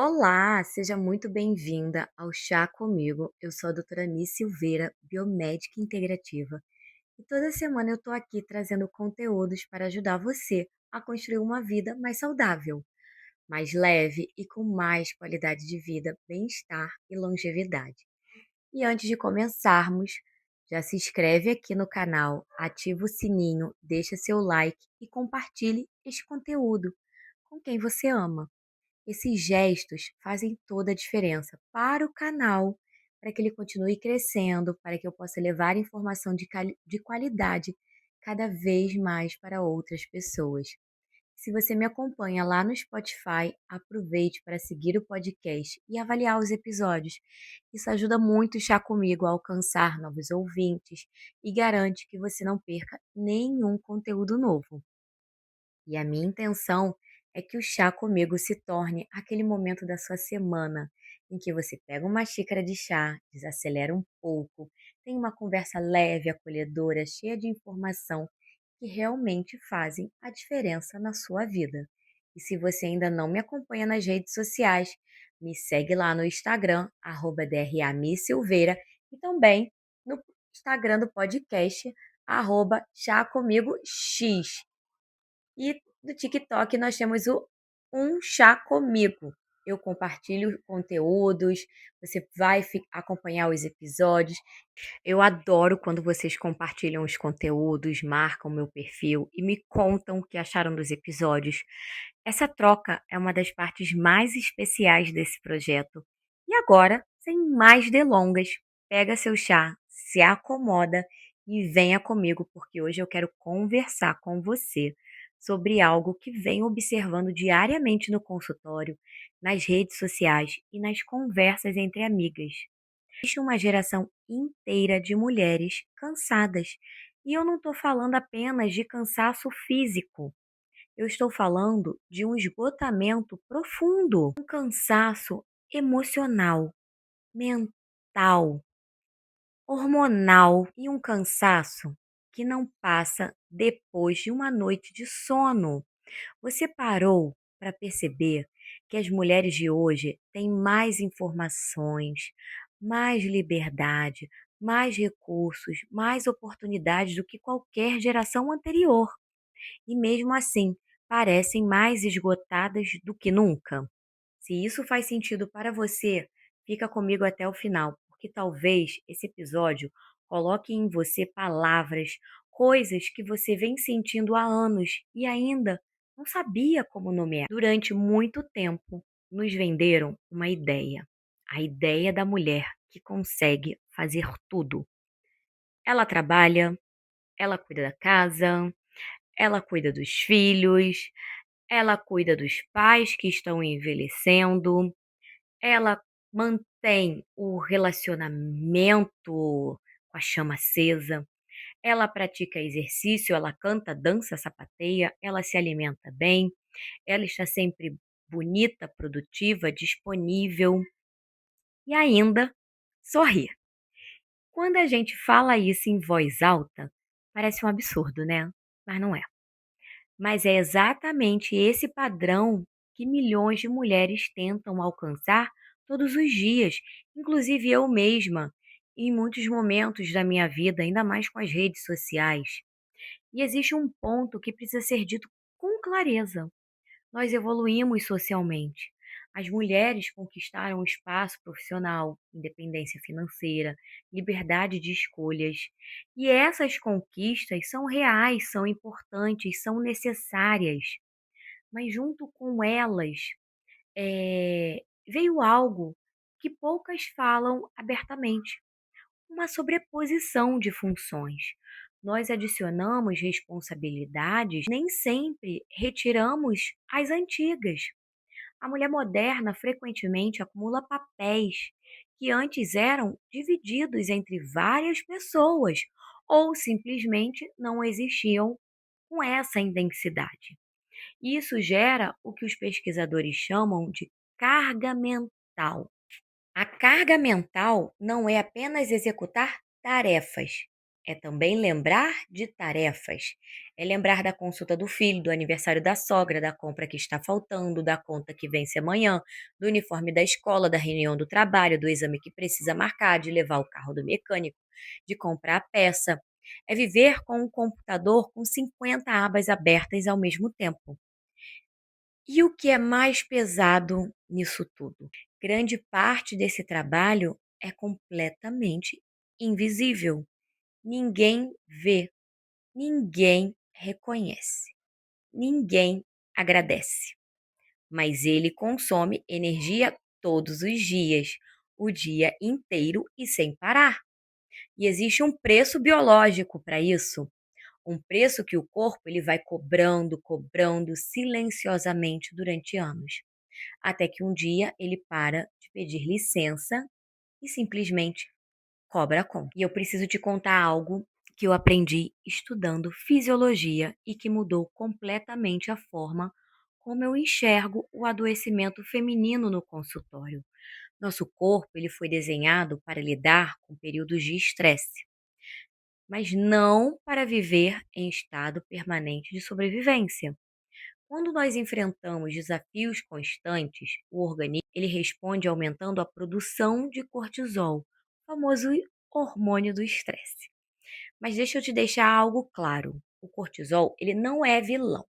Olá, seja muito bem-vinda ao Chá Comigo. Eu sou a doutora Miss Silveira, biomédica integrativa, e toda semana eu estou aqui trazendo conteúdos para ajudar você a construir uma vida mais saudável, mais leve e com mais qualidade de vida, bem-estar e longevidade. E antes de começarmos, já se inscreve aqui no canal, ativa o sininho, deixa seu like e compartilhe este conteúdo com quem você ama. Esses gestos fazem toda a diferença para o canal, para que ele continue crescendo, para que eu possa levar informação de qualidade cada vez mais para outras pessoas. Se você me acompanha lá no Spotify, aproveite para seguir o podcast e avaliar os episódios. Isso ajuda muito o Chá Comigo a alcançar novos ouvintes e garante que você não perca nenhum conteúdo novo. E a minha intenção é que o chá comigo se torne aquele momento da sua semana em que você pega uma xícara de chá, desacelera um pouco, tem uma conversa leve, acolhedora, cheia de informação que realmente fazem a diferença na sua vida. E se você ainda não me acompanha nas redes sociais, me segue lá no Instagram, @dramissilveira, e também no Instagram do podcast, @chá comigo x. E no TikTok nós temos o Um Chá Comigo. Eu compartilho conteúdos, você vai acompanhar os episódios. Eu adoro quando vocês compartilham os conteúdos, marcam meu perfil e me contam o que acharam dos episódios. Essa troca é uma das partes mais especiais desse projeto. E agora, sem mais delongas, pega seu chá, se acomoda e venha comigo, porque hoje eu quero conversar com você sobre algo que venho observando diariamente no consultório, nas redes sociais e nas conversas entre amigas. Existe uma geração inteira de mulheres cansadas. E eu não estou falando apenas de cansaço físico. Eu estou falando de um esgotamento profundo, um cansaço emocional, mental, hormonal e um cansaço que não passa depois de uma noite de sono. Você parou para perceber que as mulheres de hoje têm mais informações, mais liberdade, mais recursos, mais oportunidades do que qualquer geração anterior? E mesmo assim, parecem mais esgotadas do que nunca. Se isso faz sentido para você, fica comigo até o final, porque talvez esse episódio coloque em você palavras, coisas que você vem sentindo há anos e ainda não sabia como nomear. Durante muito tempo, nos venderam uma ideia, a ideia da mulher que consegue fazer tudo. Ela trabalha, ela cuida da casa, ela cuida dos filhos, ela cuida dos pais que estão envelhecendo, ela mantém o relacionamento com a chama acesa, ela pratica exercício, ela canta, dança, sapateia, ela se alimenta bem, ela está sempre bonita, produtiva, disponível e ainda sorri. Quando a gente fala isso em voz alta, parece um absurdo, né? Mas não é. Mas é exatamente esse padrão que milhões de mulheres tentam alcançar todos os dias, inclusive eu mesma, em muitos momentos da minha vida, ainda mais com as redes sociais. E existe um ponto que precisa ser dito com clareza: nós evoluímos socialmente. As mulheres conquistaram um espaço profissional, independência financeira, liberdade de escolhas. E essas conquistas são reais, são importantes, são necessárias. Mas junto com elas, veio algo que poucas falam abertamente: uma sobreposição de funções. Nós adicionamos responsabilidades, nem sempre retiramos as antigas. A mulher moderna frequentemente acumula papéis que antes eram divididos entre várias pessoas ou simplesmente não existiam com essa intensidade. Isso gera o que os pesquisadores chamam de carga mental. A carga mental não é apenas executar tarefas. É também lembrar de tarefas. É lembrar da consulta do filho, do aniversário da sogra, da compra que está faltando, da conta que vence amanhã, do uniforme da escola, da reunião do trabalho, do exame que precisa marcar, de levar o carro do mecânico, de comprar a peça. É viver com um computador com 50 abas abertas ao mesmo tempo. E o que é mais pesado nisso tudo? Grande parte desse trabalho é completamente invisível. Ninguém vê, ninguém reconhece, ninguém agradece. Mas ele consome energia todos os dias, o dia inteiro e sem parar. E existe um preço biológico para isso, um preço que o corpo ele vai cobrando, cobrando silenciosamente durante anos, até que um dia ele para de pedir licença e simplesmente cobra a conta. E eu preciso te contar algo que eu aprendi estudando fisiologia e que mudou completamente a forma como eu enxergo o adoecimento feminino no consultório. Nosso corpo ele foi desenhado para lidar com períodos de estresse, mas não para viver em estado permanente de sobrevivência. Quando nós enfrentamos desafios constantes, o organismo ele responde aumentando a produção de cortisol, o famoso hormônio do estresse. Mas deixa eu te deixar algo claro. O cortisol, ele não é vilão.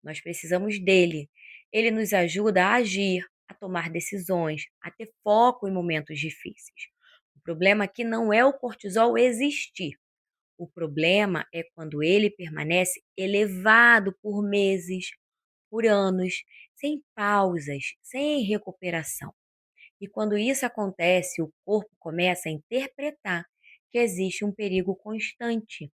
Nós precisamos dele. Ele nos ajuda a agir, a tomar decisões, a ter foco em momentos difíceis. O problema aqui não é o cortisol existir. O problema é quando ele permanece elevado por meses, por anos, sem pausas, sem recuperação. E quando isso acontece, o corpo começa a interpretar que existe um perigo constante,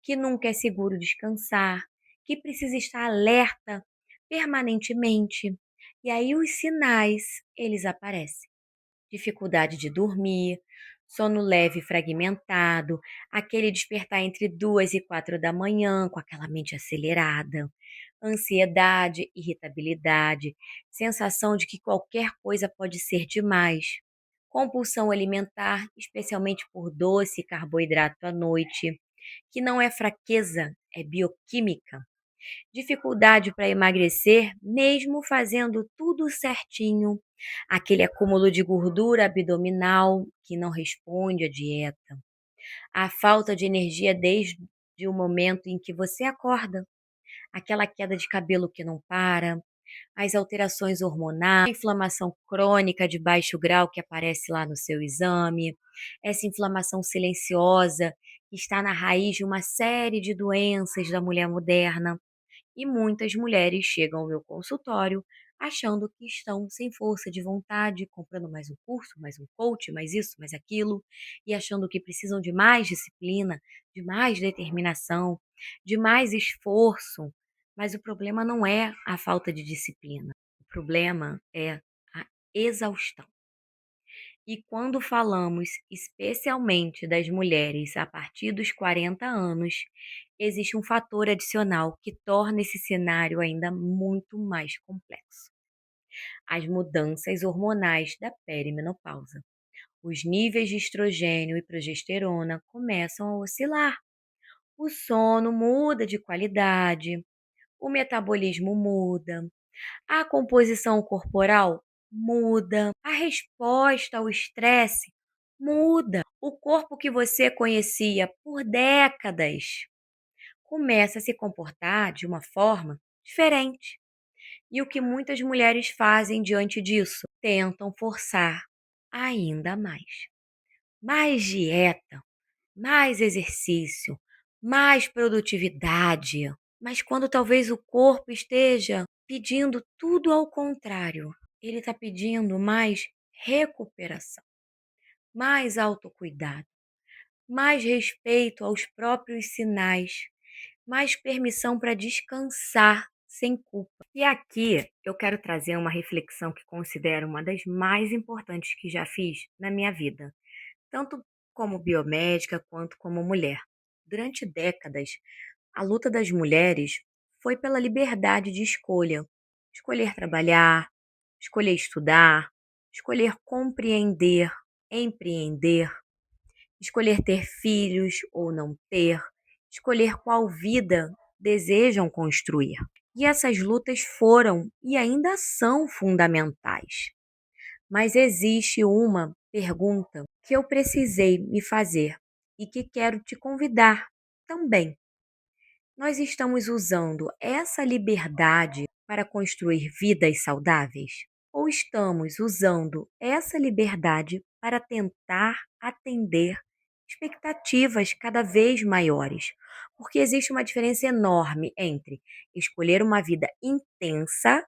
que nunca é seguro descansar, que precisa estar alerta permanentemente. E aí os sinais, eles aparecem. Dificuldade de dormir, sono leve e fragmentado, aquele despertar entre 2 e 4 da manhã com aquela mente acelerada, ansiedade, irritabilidade, sensação de que qualquer coisa pode ser demais, compulsão alimentar, especialmente por doce e carboidrato à noite, que não é fraqueza, é bioquímica. Dificuldade para emagrecer, mesmo fazendo tudo certinho. Aquele acúmulo de gordura abdominal que não responde à dieta. A falta de energia desde o momento em que você acorda. Aquela queda de cabelo que não para. As alterações hormonais, a inflamação crônica de baixo grau que aparece lá no seu exame. Essa inflamação silenciosa que está na raiz de uma série de doenças da mulher moderna. E muitas mulheres chegam ao meu consultório achando que estão sem força de vontade, comprando mais um curso, mais um coach, mais isso, mais aquilo, e achando que precisam de mais disciplina, de mais determinação, de mais esforço. Mas o problema não é a falta de disciplina, o problema é a exaustão. E quando falamos especialmente das mulheres a partir dos 40 anos, existe um fator adicional que torna esse cenário ainda muito mais complexo: as mudanças hormonais da perimenopausa. Os níveis de estrogênio e progesterona começam a oscilar. O sono muda de qualidade, o metabolismo muda, a composição corporal muda, a resposta ao estresse muda. O corpo que você conhecia por décadas começa a se comportar de uma forma diferente. E o que muitas mulheres fazem diante disso? Tentam forçar ainda mais. Mais dieta, mais exercício, mais produtividade. Mas quando talvez o corpo esteja pedindo tudo ao contrário, ele está pedindo mais recuperação, mais autocuidado, mais respeito aos próprios sinais, mais permissão para descansar sem culpa. E aqui eu quero trazer uma reflexão que considero uma das mais importantes que já fiz na minha vida, tanto como biomédica quanto como mulher. Durante décadas, a luta das mulheres foi pela liberdade de escolha. Escolher trabalhar, escolher estudar, escolher compreender, empreender. escolher ter filhos ou não ter, escolher qual vida desejam construir. E essas lutas foram e ainda são fundamentais. Mas existe uma pergunta que eu precisei me fazer e que quero te convidar também. Nós estamos usando essa liberdade para construir vidas saudáveis? Ou estamos usando essa liberdade para tentar atender expectativas cada vez maiores? Porque existe uma diferença enorme entre escolher uma vida intensa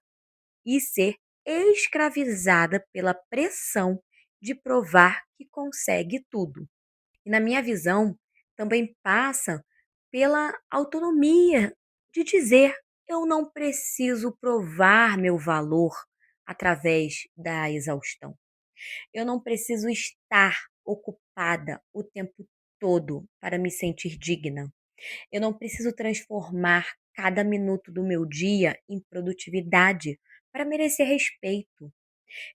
e ser escravizada pela pressão de provar que consegue tudo. E na minha visão, também passa pela autonomia de dizer: eu não preciso provar meu valor através da exaustão. Eu não preciso estar ocupada o tempo todo para me sentir digna. Eu não preciso transformar cada minuto do meu dia em produtividade para merecer respeito.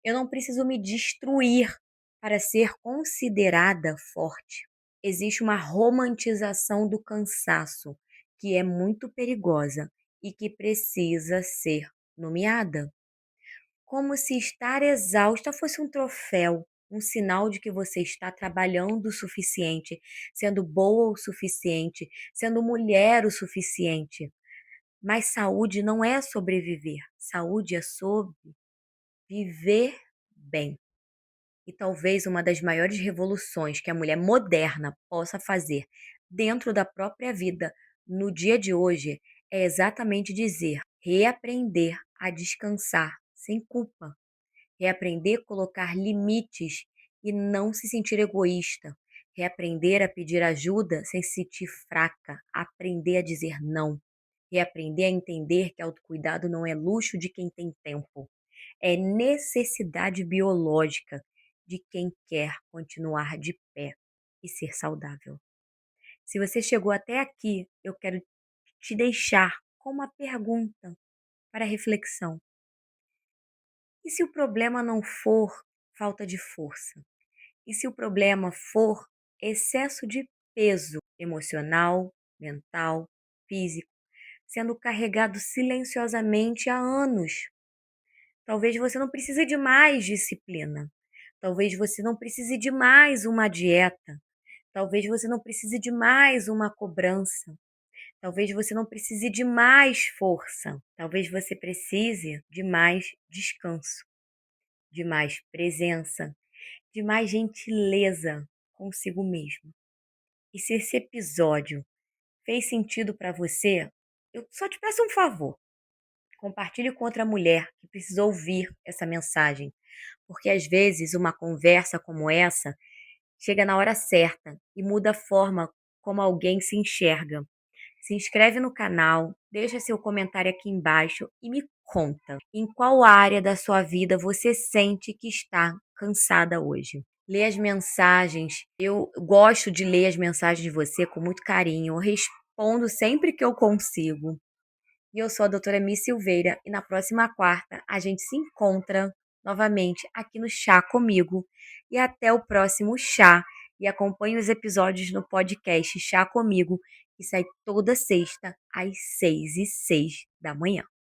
Eu não preciso me destruir para ser considerada forte. Existe uma romantização do cansaço que é muito perigosa e que precisa ser nomeada. Como se estar exausta fosse um troféu, um sinal de que você está trabalhando o suficiente, sendo boa o suficiente, sendo mulher o suficiente. Mas saúde não é sobreviver, saúde é sobre viver bem. E talvez uma das maiores revoluções que a mulher moderna possa fazer dentro da própria vida no dia de hoje é exatamente dizer, reaprender a descansar sem culpa, reaprender a colocar limites e não se sentir egoísta, reaprender a pedir ajuda sem se sentir fraca, aprender a dizer não, reaprender a entender que autocuidado não é luxo de quem tem tempo, é necessidade biológica de quem quer continuar de pé e ser saudável. Se você chegou até aqui, eu quero te deixar com uma pergunta para reflexão. E se o problema não for falta de força? E se o problema for excesso de peso emocional, mental, físico, sendo carregado silenciosamente há anos? Talvez você não precise de mais disciplina. Talvez você não precise de mais uma dieta. Talvez você não precise de mais uma cobrança. Talvez você não precise de mais força. Talvez você precise de mais descanso, de mais presença, de mais gentileza consigo mesmo. E se esse episódio fez sentido para você, eu só te peço um favor. Compartilhe com outra mulher que precisa ouvir essa mensagem, porque às vezes uma conversa como essa chega na hora certa e muda a forma como alguém se enxerga. Se inscreve no canal, deixa seu comentário aqui embaixo e me conta em qual área da sua vida você sente que está cansada hoje. Lê as mensagens, eu gosto de ler as mensagens de você com muito carinho, eu respondo sempre que eu consigo. E eu sou a doutora Mi Silveira e na próxima quarta a gente se encontra novamente aqui no Chá Comigo. E até o próximo chá. E acompanhe os episódios no podcast Chá Comigo, que sai toda sexta às 6h06 da manhã.